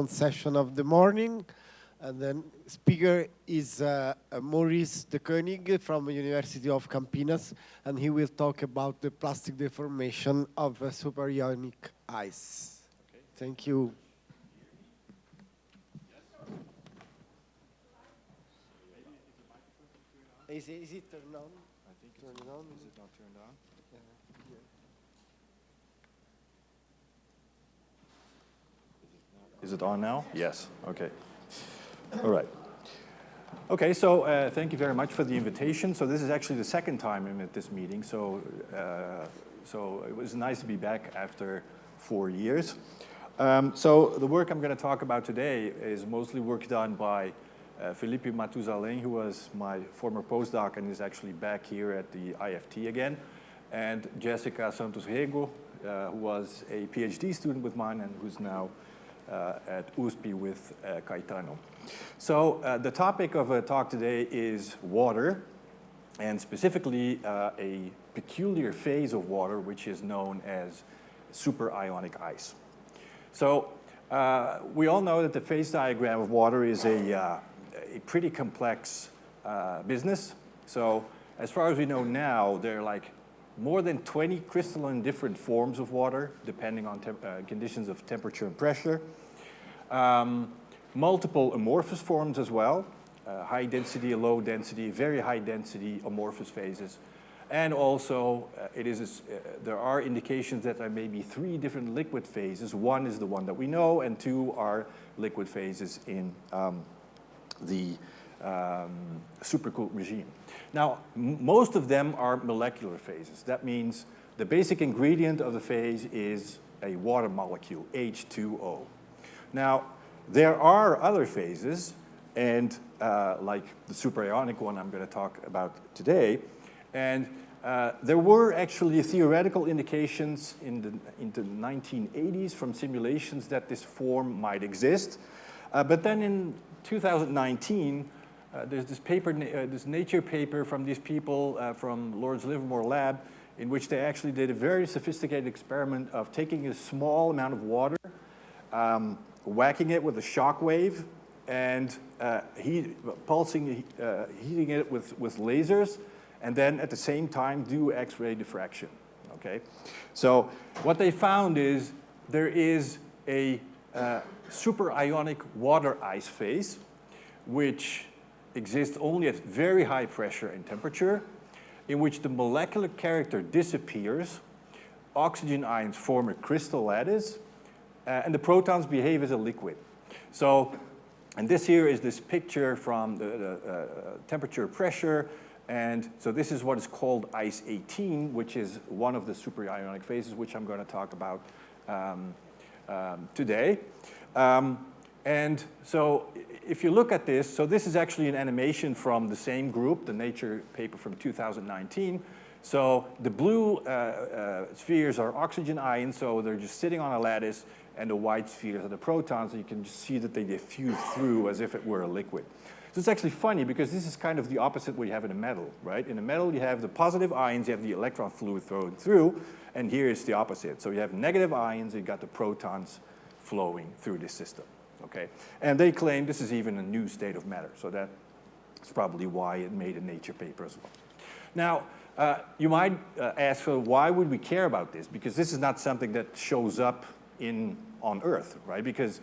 session of the morning. And then speaker is Maurice de Koning from the University of Campinas, and he will talk about the plastic deformation of Superionic ice. Okay. Thank you. Is it turned on? I think it's turned on. Is it not turned on? Yeah. Is it on now? Yes. Okay. All right. Okay, so thank you very much for the invitation. So this is actually the second time I'm at this meeting, so it was nice to be back after 4 years. So the work I'm going to talk about today is mostly work done by Felipe Matusalem, who was my former postdoc and is actually back here at the IFT again, and Jessica Santos Rego, who was a PhD student with mine and who's now at USP with Caetano. So the topic of a talk today is water, and specifically a peculiar phase of water which is known as superionic ice. So we all know that the phase diagram of water is a pretty complex business. So as far as we know now, there are like more than 20 crystalline different forms of water, depending on conditions of temperature and pressure. Multiple amorphous forms as well, high density, low density, very high density amorphous phases. And also, there are indications that there may be 3 different liquid phases. One is the one that we know, and 2 are liquid phases in the supercooled regime. Now, most of them are molecular phases. That means the basic ingredient of the phase is a water molecule, H2O. Now, there are other phases, and like the superionic one I'm going to talk about today, and there were actually theoretical indications in the 1980s from simulations that this form might exist. But then in 2019, there's this paper, this Nature paper from these people from Lawrence Livermore Lab, in which they actually did a very sophisticated experiment of taking a small amount of water, whacking it with a shock wave, and heating it with lasers, and then at the same time do X-ray diffraction. Okay, so what they found is there is a superionic water ice phase, which exists only at very high pressure and temperature, in which the molecular character disappears, oxygen ions form a crystal lattice, and the protons behave as a liquid. So, and this here is this picture from the temperature pressure, and so this is what is called ice 18, which is one of the superionic phases, which I'm going to talk about today. And so if you look at this, so this is actually an animation from the same group, the Nature paper from 2019. So the blue spheres are oxygen ions, so they're just sitting on a lattice, and the white spheres are the protons, and you can just see that they diffuse through as if it were a liquid. So it's actually funny because this is kind of the opposite what you have in a metal, right? In a metal you have the positive ions, you have the electron fluid thrown through, and here it's the opposite. So you have negative ions, you got the protons flowing through this system. Okay, and they claim this is even a new state of matter, so that's probably why it made a Nature paper as well. Now, you might ask, so why would we care about this? Because this is not something that shows up on Earth, right? Because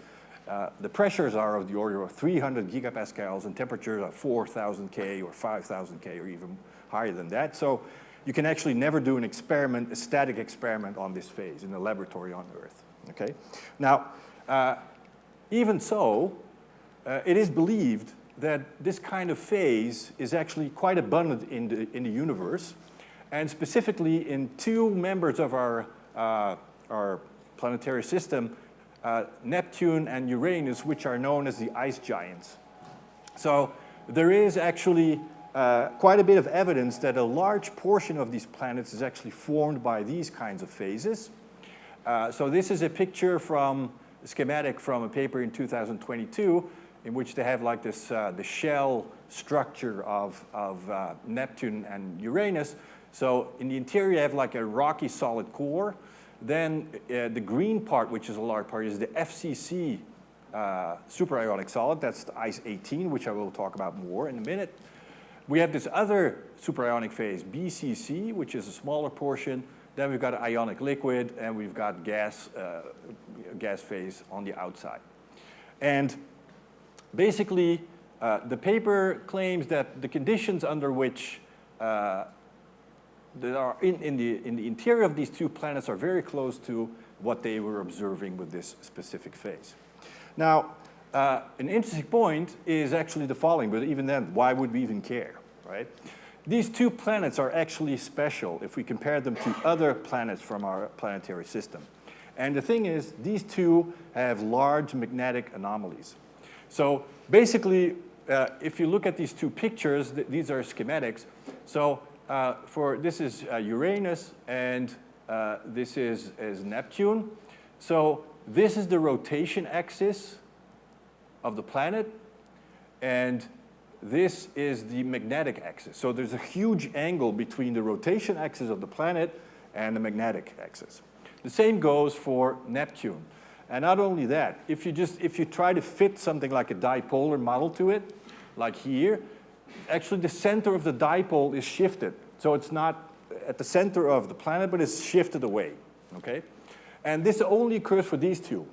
the pressures are of the order of 300 gigapascals, and temperatures are 4,000 K or 5,000 K or even higher than that. So you can actually never do an experiment, a static experiment on this phase in a laboratory on Earth. Okay, now. Even so, it is believed that this kind of phase is actually quite abundant in the universe, and specifically in 2 members of our planetary system, Neptune and Uranus, which are known as the ice giants. So there is actually quite a bit of evidence that a large portion of these planets is actually formed by these kinds of phases. So this is a picture from schematic from a paper in 2022 in which they have like this the shell structure of Neptune and Uranus. So in the interior you have like a rocky solid core. Then the green part, which is a large part, is the FCC superionic solid. That's the ice 18, which I will talk about more in a minute. We have this other superionic phase, BCC, which is a smaller portion. Then we've got an ionic liquid, and we've got gas phase on the outside. And basically, the paper claims that the conditions under which that are in the interior of these two planets are very close to what they were observing with this specific phase. Now, an interesting point is actually the following, but even then, why would we even care, right? These two planets are actually special if we compare them to other planets from our planetary system. And the thing is, these two have large magnetic anomalies. So basically, if you look at these two pictures, these are schematics. So this is Uranus, and this is Neptune. So this is the rotation axis of the planet, and this is the magnetic axis. So there's a huge angle between the rotation axis of the planet and the magnetic axis. The same goes for Neptune. And not only that, if you try to fit something like a dipolar model to it, like here, actually the center of the dipole is shifted. So it's not at the center of the planet, but it's shifted away, okay? And this only occurs for these two,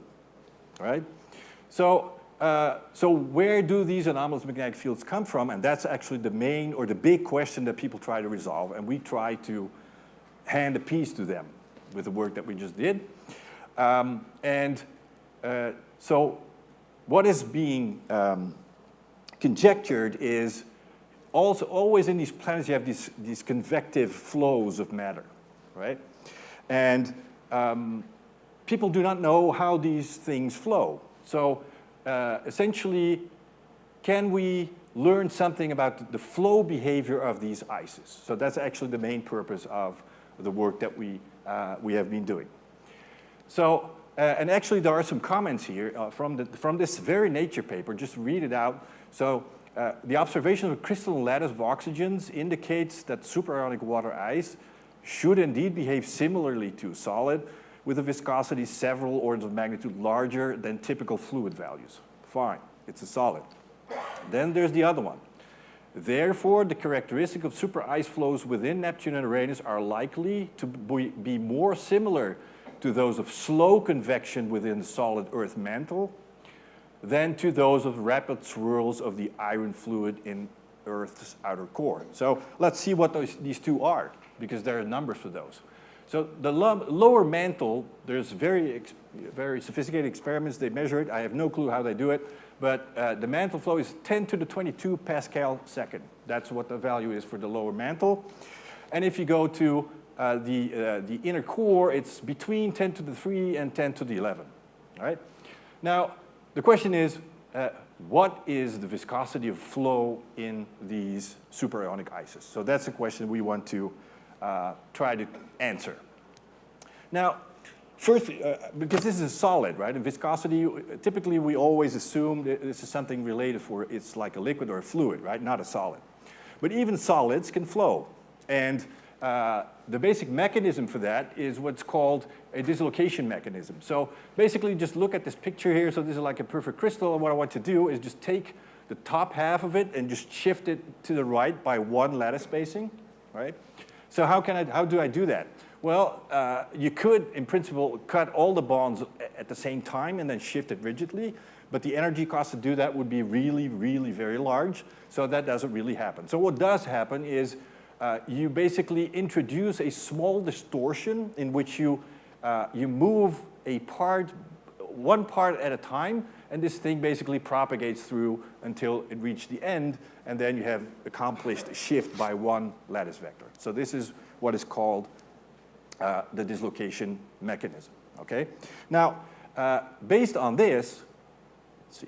right? So where do these anomalous magnetic fields come from? And that's actually the main or the big question that people try to resolve, and we try to hand a piece to them with the work that we just did. So what is being conjectured is also always in these planets you have these convective flows of matter, right? And people do not know how these things flow. So essentially, can we learn something about the flow behavior of these ices? So that's actually the main purpose of the work that we have been doing. So, and actually there are some comments here from this very Nature paper, just read it out. So the observation of crystalline lattice of oxygens indicates that superionic water ice should indeed behave similarly to solid, with a viscosity several orders of magnitude larger than typical fluid values. Fine, it's a solid. Then there's the other one. Therefore, the characteristic of super ice flows within Neptune and Uranus are likely to be more similar to those of slow convection within the solid Earth mantle than to those of rapid swirls of the iron fluid in Earth's outer core. So let's see what these two are, because there are numbers for those. So the lower mantle, there's very sophisticated experiments. They measure it. I have no clue how they do it. But the mantle flow is 10 to the 22 pascal second. That's what the value is for the lower mantle. And if you go to the inner core, it's between 10 to the 3 and 10 to the 11. All right? Now, the question is, what is the viscosity of flow in these superionic ices? So that's a question we want to try to answer. Now, first, because this is a solid, right? And viscosity, typically we always assume that this is something related for it's like a liquid or a fluid, right? Not a solid. But even solids can flow. And the basic mechanism for that is what's called a dislocation mechanism. So basically just look at this picture here. So this is like a perfect crystal. And what I want to do is just take the top half of it and just shift it to the right by one lattice spacing, right? So how do I do that? Well, you could, in principle, cut all the bonds at the same time and then shift it rigidly, but the energy cost to do that would be really, really very large, so that doesn't really happen. So what does happen is you basically introduce a small distortion in which you move one part at a time, and this thing basically propagates through until it reaches the end, and then you have accomplished a shift by one lattice vector. So this is what is called the dislocation mechanism, okay? Now, based on this, let's see,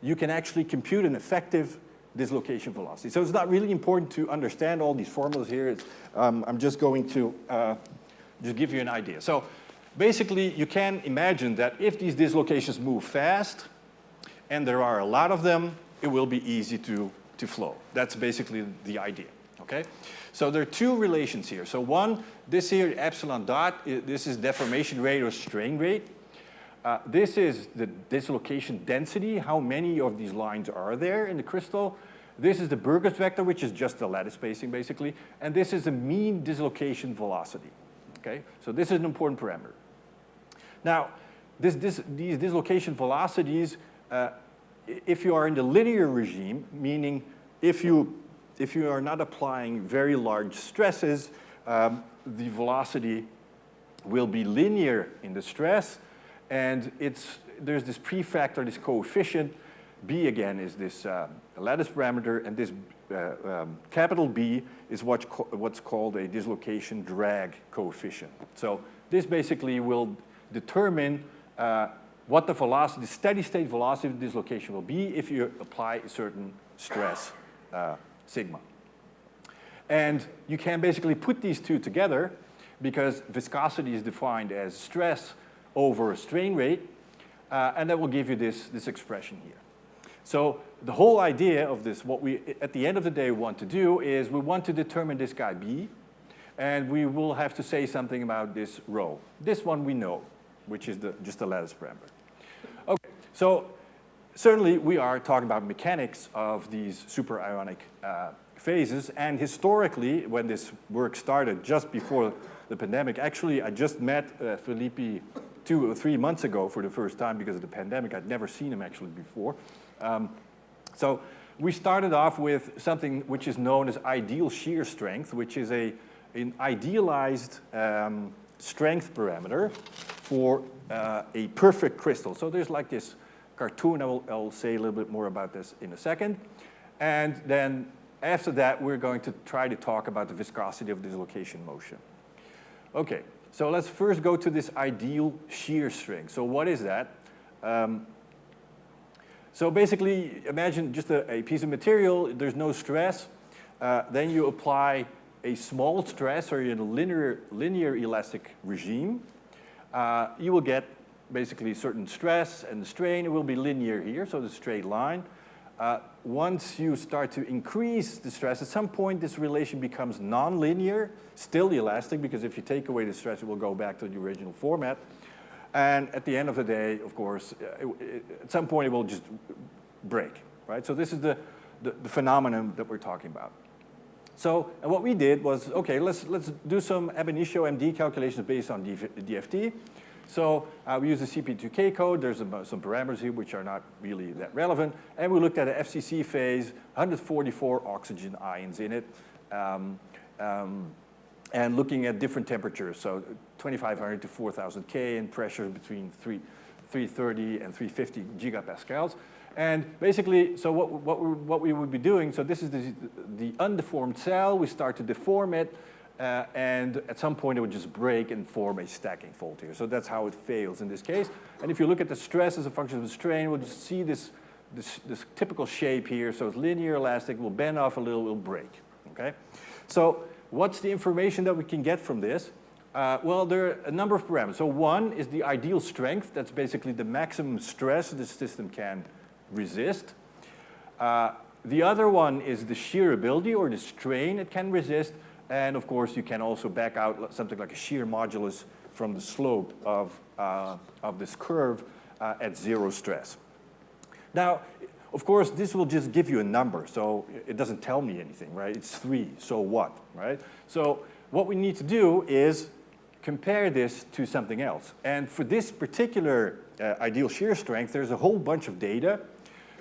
you can actually compute an effective dislocation velocity. So it's not really important to understand all these formulas here. I'm just going to just give you an idea. So basically, you can imagine that if these dislocations move fast, and there are a lot of them, it will be easy to flow. That's basically the idea, okay? So there are two relations here. So one, this here, epsilon dot, this is deformation rate or strain rate. This is the dislocation density, how many of these lines are there in the crystal. This is the Burgers vector, which is just the lattice spacing, basically. And this is the mean dislocation velocity. Okay? So this is an important parameter. Now, these dislocation velocities, if you are in the linear regime, meaning if you are not applying very large stresses, the velocity will be linear in the stress, and there's this prefactor, this coefficient. B again is this lattice parameter, and this capital B is what's called a dislocation drag coefficient. So this basically will determine what the velocity, the steady state velocity of dislocation will be if you apply a certain stress sigma. And you can basically put these two together because viscosity is defined as stress over strain rate, and that will give you this expression here. So the whole idea of this, what we at the end of the day want to do is we want to determine this guy B, and we will have to say something about this rho. This one we know, which is just the lattice parameter. Okay, so certainly we are talking about mechanics of these superionic phases, and historically, when this work started just before the pandemic, actually I just met Felipe 2 or 3 months ago for the first time because of the pandemic. I'd never seen him actually before. So we started off with something which is known as ideal shear strength, which is an idealized strength parameter for a perfect crystal. So there's like this cartoon. I'll say a little bit more about this in a second. And then after that, we're going to try to talk about the viscosity of dislocation motion. Okay, so let's first go to this ideal shear strength. So what is that? So basically, imagine just a piece of material, there's no stress. Then you apply a small stress, or you're in a linear elastic regime. You will get basically certain stress, and the strain will be linear here, so the straight line. Once you start to increase the stress, at some point this relation becomes non-linear, still elastic, because if you take away the stress, it will go back to the original format. And at the end of the day, of course, at some point it will just break, right? So this is the phenomenon that we're talking about. So, and what we did was, okay, let's do some ab initio MD calculations based on DFT. So we use the CP2K code. There's some parameters here which are not really that relevant. And we looked at an FCC phase, 144 oxygen ions in it, and looking at different temperatures. So 2,500 to 4,000 K and pressure between 330 and 350 gigapascals. And basically, so what we would be doing, so this is the undeformed cell. We start to deform it. And at some point it would just break and form a stacking fault here. So that's how it fails in this case. And if you look at the stress as a function of the strain, we'll just see this typical shape here. So it's linear elastic, will bend off a little, will break, okay? So what's the information that we can get from this? Well, there are a number of parameters. So one is the ideal strength. That's basically the maximum stress the system can resist. The other one is the shear ability, or the strain it can resist. And of course, you can also back out something like a shear modulus from the slope of this curve at zero stress. Now, of course, this will just give you a number, so it doesn't tell me anything, right? It's 3, so what, right? So what we need to do is compare this to something else. And for this particular ideal shear strength, there's a whole bunch of data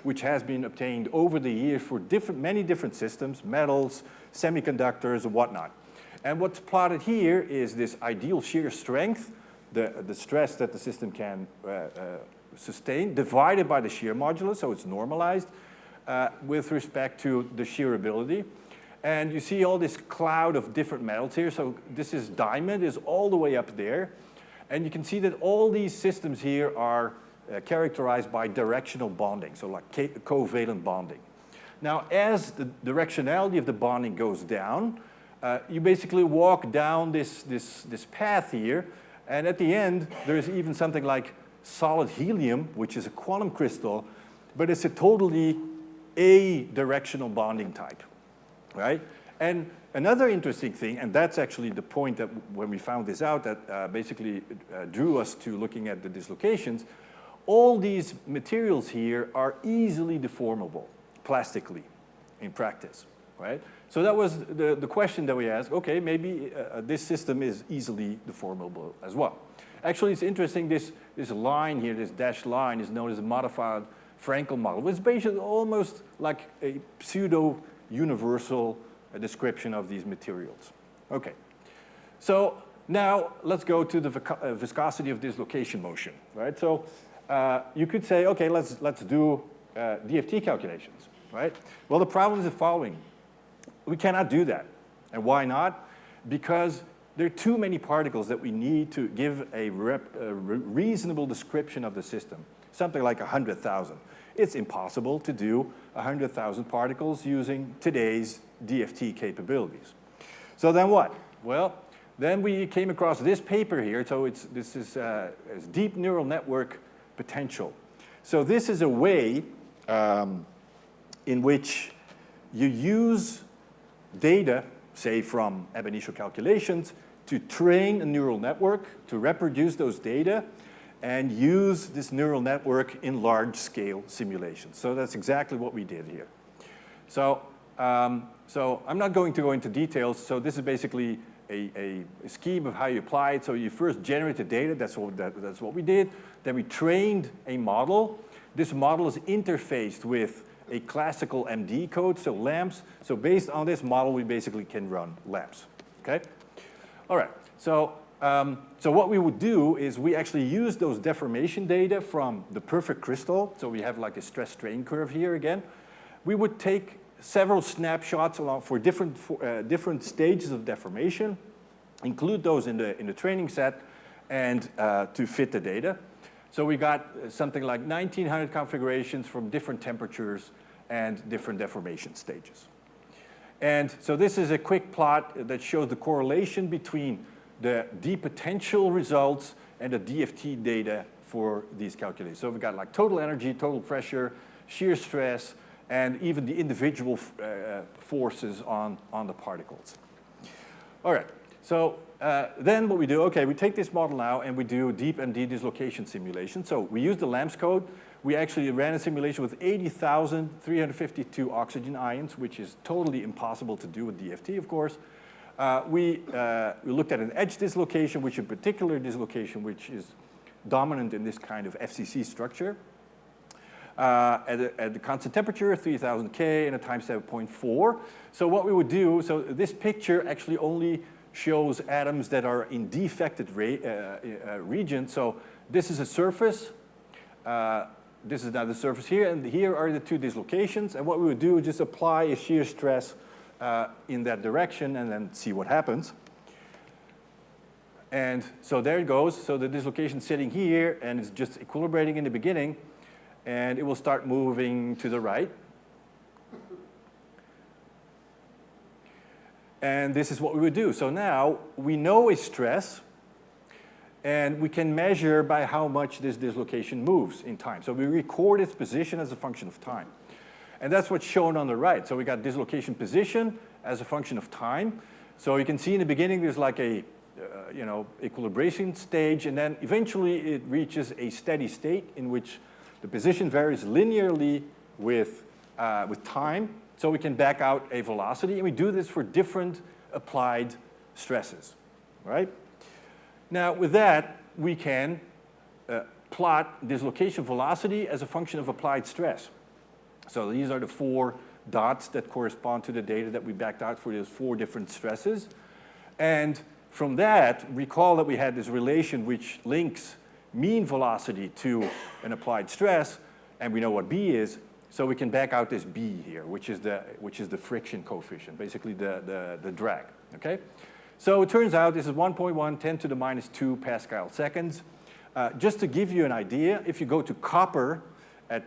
which has been obtained over the years for many different systems, metals, semiconductors, and whatnot. And what's plotted here is this ideal shear strength, the stress that the system can sustain, divided by the shear modulus, so it's normalized, with respect to the shear ability. And you see all this cloud of different metals here. So this is diamond, is all the way up there. And you can see that all these systems here are characterized by directional bonding, so like covalent bonding. Now, as the directionality of the bonding goes down, you basically walk down this path here, and at the end, there's even something like solid helium, which is a quantum crystal, but it's a totally adirectional bonding type, right? And Another interesting thing, and that's actually the point that when we found this out that basically drew us to looking at the dislocations, all these materials here are easily deformable plastically in practice, right? So that was the question that we asked, okay, maybe this system is easily deformable as well. Actually, it's interesting, this line here, this dashed line is known as a modified Frankel model, which is basically almost like a pseudo-universal description of these materials. Okay, so now let's go to the viscosity of dislocation motion, right? So you could say, okay, let's do DFT calculations, right? Well, the problem is the following. We cannot do that. And why not? Because there are too many particles that we need to give a reasonable description of the system, something like 100,000. It's impossible to do 100,000 particles using today's DFT capabilities. So then what? Well, then we came across this paper here. So this is deep neural network potential. So this is a way in which you use data, say from ab initio calculations, to train a neural network to reproduce those data and use this neural network in large-scale simulations. So that's exactly what we did here. So, so I'm not going to go into details. So this is basically a scheme of how you apply it. So you first generate the data. That's what we did. Then we trained a model. This model is interfaced with a classical MD code, so LAMPS. So based on this model, we basically can run LAMPS, okay? All right, so, so what we would do is we actually use those deformation data from the perfect crystal. So we have like a stress strain curve here again. We would take several snapshots along for different stages of deformation, include those in the training set, and to fit the data. So we got something like 1,900 configurations from different temperatures and different deformation stages. And so this is a quick plot that shows the correlation between the deep potential results and the DFT data for these calculations. So we got like total energy, total pressure, shear stress, and even the individual forces on the particles. All right, so then what we do, okay, we take this model now and we do deep MD dislocation simulation. So we use the LAMPS code. We actually ran a simulation with 80,352 oxygen ions, which is totally impossible to do with DFT, of course. We looked at an edge dislocation, which is a particular dislocation which is dominant in this kind of FCC structure. At the constant temperature, 3,000 K, and a time step of 0.4. So what we would do, so this picture actually only shows atoms that are in defected region. So this is a surface. This is now the surface here, and here are the two dislocations. And what we would do is just apply a shear stress in that direction and then see what happens. And so there it goes. So the dislocation sitting here, and it's just equilibrating in the beginning, and it will start moving to the right. And this is what we would do. So now we know a stress, and we can measure by how much this dislocation moves in time. So we record its position as a function of time. And that's what's shown on the right. So we got dislocation position as a function of time. So you can see in the beginning there's like a equilibration stage, and then eventually it reaches a steady state in which the position varies linearly with time. So we can back out a velocity, and we do this for different applied stresses, right? Now, with that, we can plot dislocation velocity as a function of applied stress. So these are the 4 dots that correspond to the data that we backed out for those 4 different stresses. And from that, recall that we had this relation which links mean velocity to an applied stress, and we know what B is. So we can back out this B here, which is the friction coefficient, basically the drag, okay? So it turns out this is 1.1 10 to the minus 2 Pascal seconds. Just to give you an idea, if you go to copper at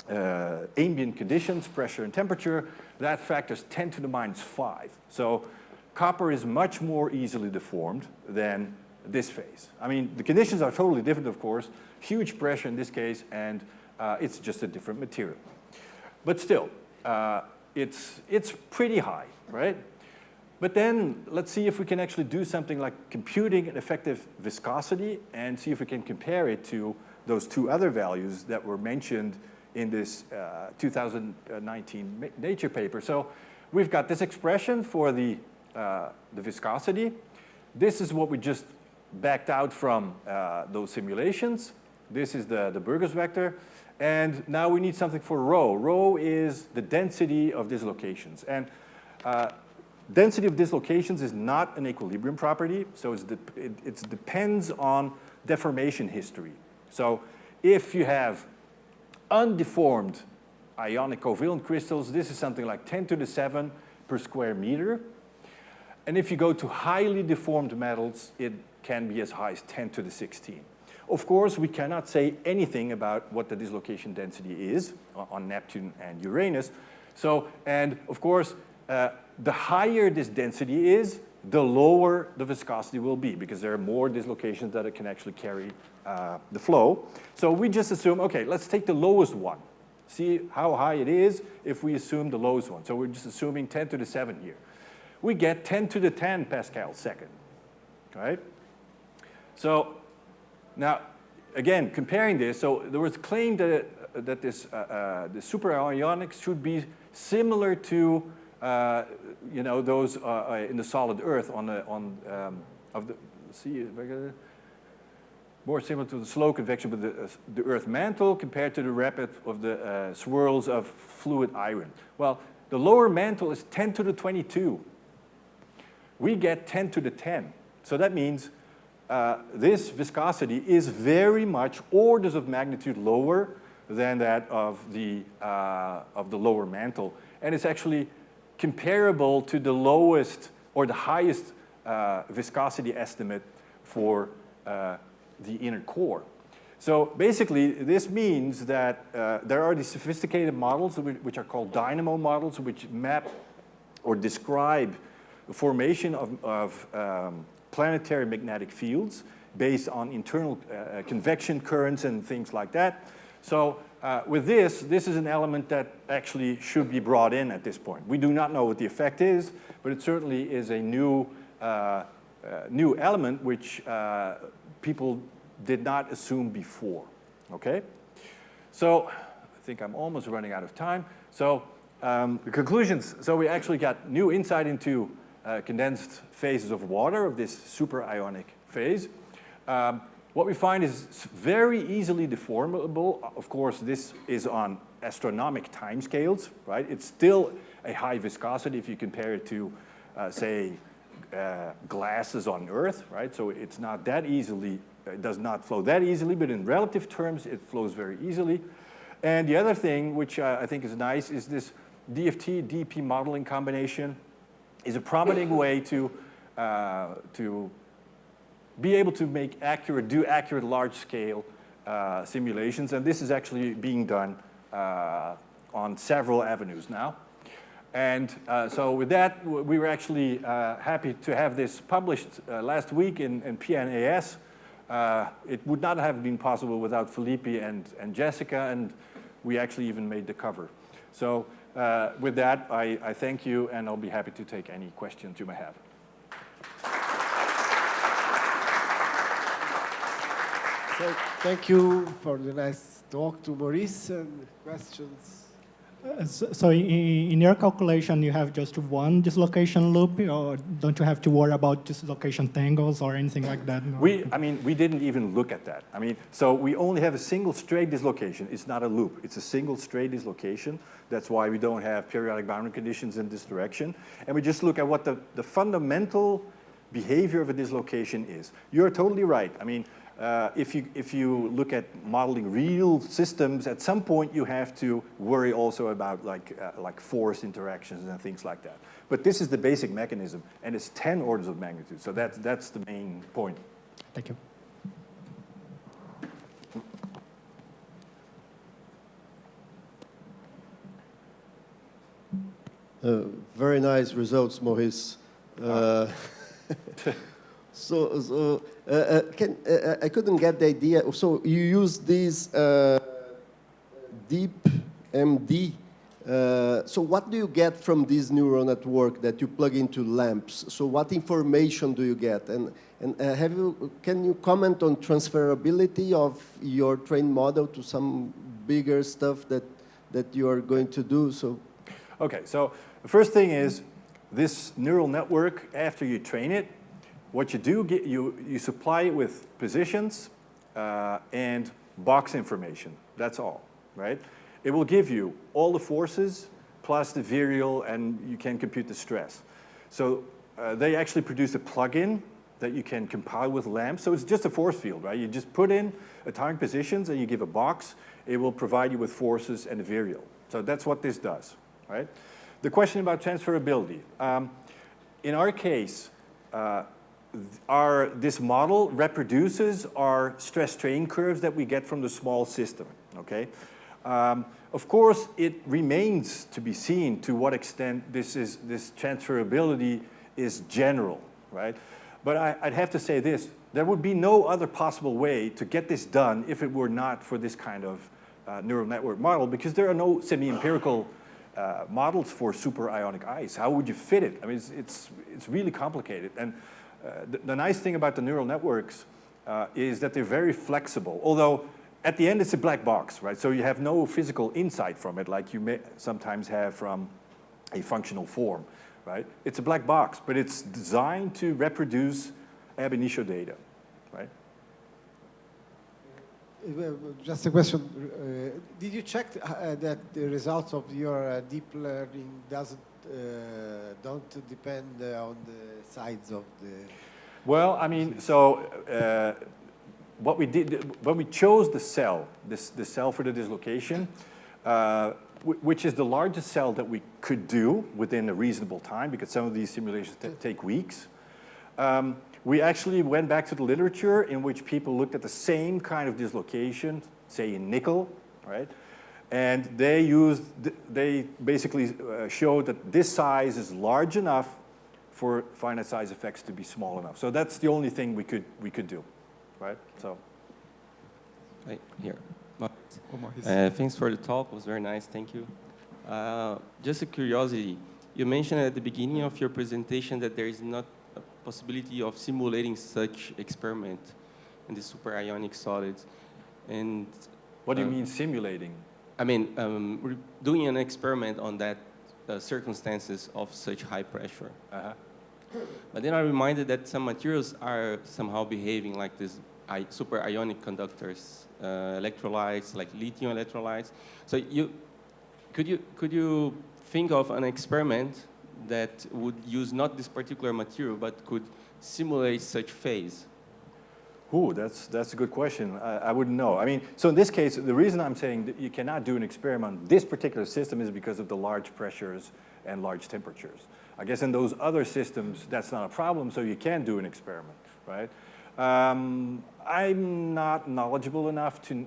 ambient conditions, pressure and temperature, that factors 10 to the minus 5. So copper is much more easily deformed than this phase. I mean, the conditions are totally different, of course. Huge pressure in this case, and it's just a different material. But still, it's pretty high, right? But then let's see if we can actually do something like computing an effective viscosity and see if we can compare it to those two other values that were mentioned in this 2019 Nature paper. So we've got this expression for the viscosity. This is what we just backed out from those simulations. This is the Burgers vector. And now we need something for rho. Rho is the density of dislocations. And density of dislocations is not an equilibrium property, so it depends on deformation history. So if you have undeformed ionic covalent crystals, this is something like 10 to the 7 per square meter. And if you go to highly deformed metals, it can be as high as 10 to the 16. Of course, we cannot say anything about what the dislocation density is on Neptune and Uranus. So, and of course, the higher this density is, the lower the viscosity will be, because there are more dislocations that it can actually carry the flow. So we just assume, okay, let's take the lowest one. See how high it is if we assume the lowest one. So we're just assuming 10 to the 7 here. We get 10 to the 10 pascals second, right? So now, again, comparing this, so there was a claim that, the superionics should be similar to you know, those in the solid Earth more similar to the slow convection with the Earth mantle compared to the rapid of the swirls of fluid iron. Well, the lower mantle is 10 to the 22. We get 10 to the 10. So that means this viscosity is very much orders of magnitude lower than that of the lower mantle. And it's actually comparable to the lowest or the highest viscosity estimate for the inner core. So basically, this means that there are these sophisticated models which are called dynamo models, which map or describe the formation of planetary magnetic fields based on internal convection currents and things like that. So with this is an element that actually should be brought in at this point. We do not know what the effect is, but it certainly is a new element which people did not assume before, okay? So I think I'm almost running out of time. So the conclusions, so we actually got new insight into condensed phases of water of this superionic phase. What we find is very easily deformable. Of course, this is on astronomical timescales, right? It's still a high viscosity if you compare it to, say, glasses on Earth, right? So it's not that easily, it does not flow that easily, but in relative terms, it flows very easily. And the other thing, which I think is nice, is this DFT-DP modeling combination is a prominent way to be able to make do accurate large-scale simulations, and this is actually being done on several avenues now. And so with that, we were actually happy to have this published last week in PNAS. It would not have been possible without Felipe and Jessica, and we actually even made the cover. So with that, I thank you, and I'll be happy to take any questions you may have. So, thank you for the nice talk to Maurice and questions. So in your calculation, you have just one dislocation loop, or don't you have to worry about dislocation tangles or anything like that? No? I mean, we didn't even look at that. I mean, so we only have a single straight dislocation. It's not a loop. It's a single straight dislocation. That's why we don't have periodic boundary conditions in this direction. And we just look at what the fundamental behavior of a dislocation is. You're totally right. I mean, if you look at modeling real systems, at some point you have to worry also about like force interactions and things like that. But this is the basic mechanism, and it's 10 orders of magnitude. So that's the main point. Thank you. Very nice results, Maurice. So I couldn't get the idea. So you use this deep MD So what do you get from this neural network that you plug into lamps? So what information do you get? And can you comment on transferability of your trained model to some bigger stuff that you are going to do? So, okay, so the first thing is this neural network, after you train it, what you do, you supply it with positions and box information. That's all, right? It will give you all the forces plus the virial, and you can compute the stress. So they actually produce a plugin that you can compile with LAMP. So it's just a force field, right? You just put in atomic positions and you give a box. It will provide you with forces and a virial. So that's what this does, right? The question about transferability. In our case, this model reproduces our stress strain curves that we get from the small system, okay? Of course, it remains to be seen to what extent this transferability is general, right? But I'd have to say this, there would be no other possible way to get this done if it were not for this kind of neural network model, because there are no semi-empirical models for superionic ice. How would you fit it? I mean, it's really complicated. And the nice thing about the neural networks is that they're very flexible, although at the end it's a black box, right? So you have no physical insight from it like you may sometimes have from a functional form, right? It's a black box, but it's designed to reproduce ab initio data, right? Just a question. Did you check that the results of your deep learning don't depend on the size of the... Well, I mean, so what we did, when we chose the cell, the cell for the dislocation, which is the largest cell that we could do within a reasonable time, because some of these simulations take weeks, we actually went back to the literature in which people looked at the same kind of dislocation, say in nickel, right? And they basically showed that this size is large enough for finite size effects to be small enough. So that's the only thing we could do, right? So. Right here. Thanks for the talk. It was very nice. Thank you. Just a curiosity. You mentioned at the beginning of your presentation that there is not a possibility of simulating such experiment in the superionic solids. And what do you mean simulating? I mean, doing an experiment on that circumstances of such high pressure. But then I'm reminded that some materials are somehow behaving like these superionic conductors, electrolytes, like lithium electrolytes. So could you think of an experiment that would use not this particular material, but could simulate such phase? Ooh, that's a good question. I wouldn't know. I mean, so in this case, the reason I'm saying that you cannot do an experiment on this particular system is because of the large pressures and large temperatures. I guess in those other systems, that's not a problem, so you can do an experiment, right? I'm not knowledgeable enough to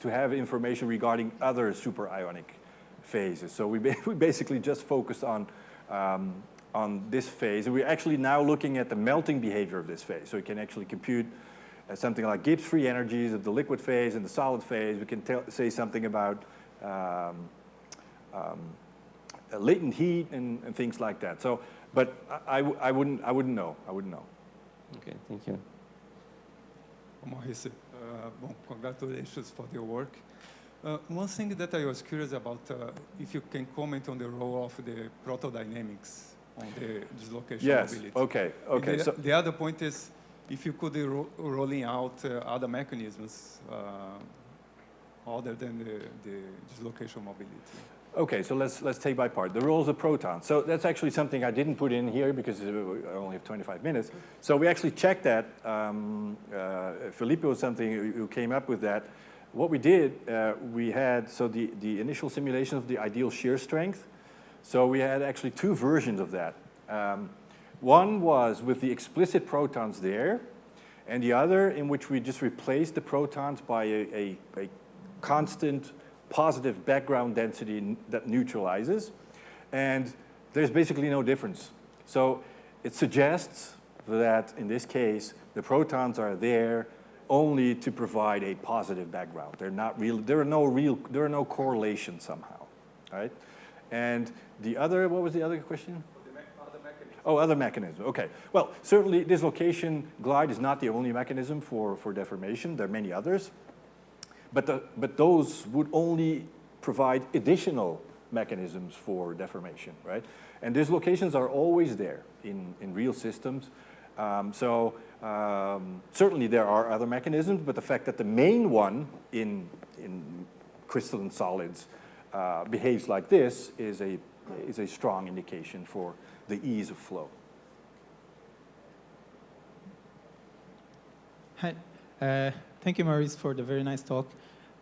have information regarding other superionic phases. So we basically just focused on this phase. And we're actually now looking at the melting behavior of this phase. So we can actually compute something like Gibbs free energies of the liquid phase and the solid phase. We can say something about latent heat and things like that. So, but I wouldn't know. Okay, thank you. Maurice, congratulations for your work. One thing that I was curious about, if you can comment on the role of the protodynamics on the dislocation mobility. Okay. So the other point is, if you could rolling out other mechanisms other than the dislocation mobility. Okay, so let's take by part. The roles of protons. So that's actually something I didn't put in here because I only have 25 minutes. So we actually checked that. Felipe was something who came up with that. What we did, we had, so the initial simulation of the ideal shear strength. So we had actually two versions of that. One was with the explicit protons there, and the other in which we just replaced the protons by a constant positive background density that neutralizes. And there's basically no difference. So it suggests that in this case, the protons are there only to provide a positive background. They're not real, there are no correlations somehow, right? And the other, what was the other question? Oh, other mechanisms. Okay. Well, certainly dislocation glide is not the only mechanism for deformation. There are many others. But those would only provide additional mechanisms for deformation, right? And dislocations are always there in real systems. Certainly there are other mechanisms, but the fact that the main one in crystalline solids behaves like this is a strong indication for the ease of flow. Hi, thank you, Maurice, for the very nice talk.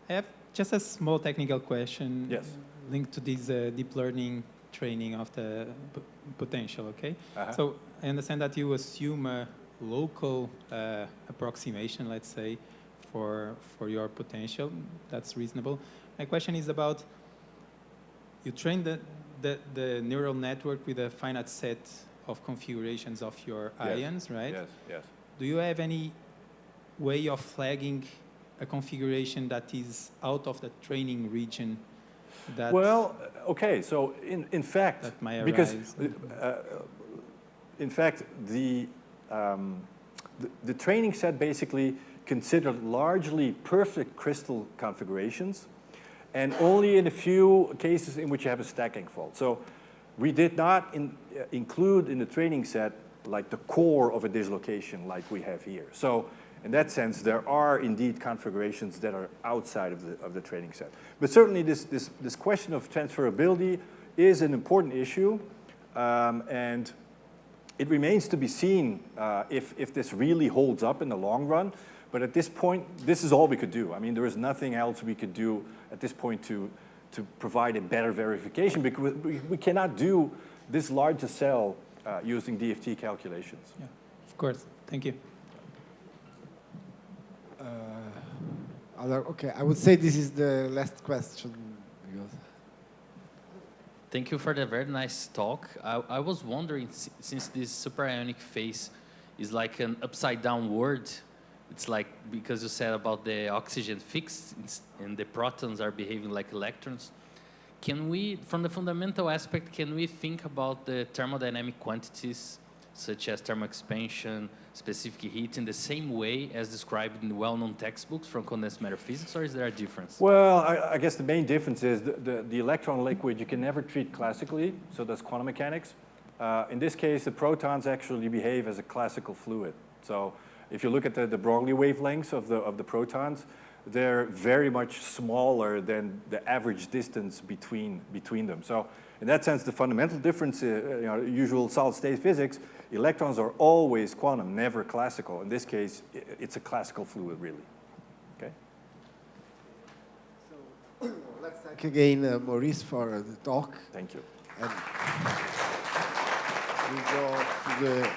I have just a small technical question. Yes. Linked to this deep learning training of the potential, okay? Uh-huh. So I understand that you assume a local approximation, let's say, for your potential. That's reasonable. My question is about, you train the neural network with a finite set of configurations of your ions, right? Yes, yes. Do you have any way of flagging a configuration that is out of the training region? That Well, okay, so in fact, that might because arise. In fact, the training set basically considered largely perfect crystal configurations, and only in a few cases in which you have a stacking fault. So we did not include in the training set like the core of a dislocation like we have here. So in that sense, there are indeed configurations that are outside of the training set. But certainly this question of transferability is an important issue, and it remains to be seen if this really holds up in the long run. But at this point, this is all we could do. I mean, there is nothing else we could do at this point to provide a better verification, because we cannot do this large a cell using DFT calculations. Yeah, of course. Thank you. Okay, I would say this is the last question. Thank you for the very nice talk. I was wondering, since this superionic phase is like an upside down word, it's like, because you said about the oxygen fixed and the protons are behaving like electrons. Can we, from the fundamental aspect, can we think about the thermodynamic quantities such as thermal expansion, specific heat, in the same way as described in the well-known textbooks from condensed matter physics, or is there a difference? Well, I guess the main difference is the electron liquid you can never treat classically, so that's quantum mechanics. In this case, the protons actually behave as a classical fluid. So if you look at the Broglie wavelengths of the protons, they're very much smaller than the average distance between them. So in that sense, the fundamental difference, usual solid-state physics, electrons are always quantum, never classical. In this case, it's a classical fluid, really. Okay. So let's thank again Maurice for the talk. Thank you. And we go to the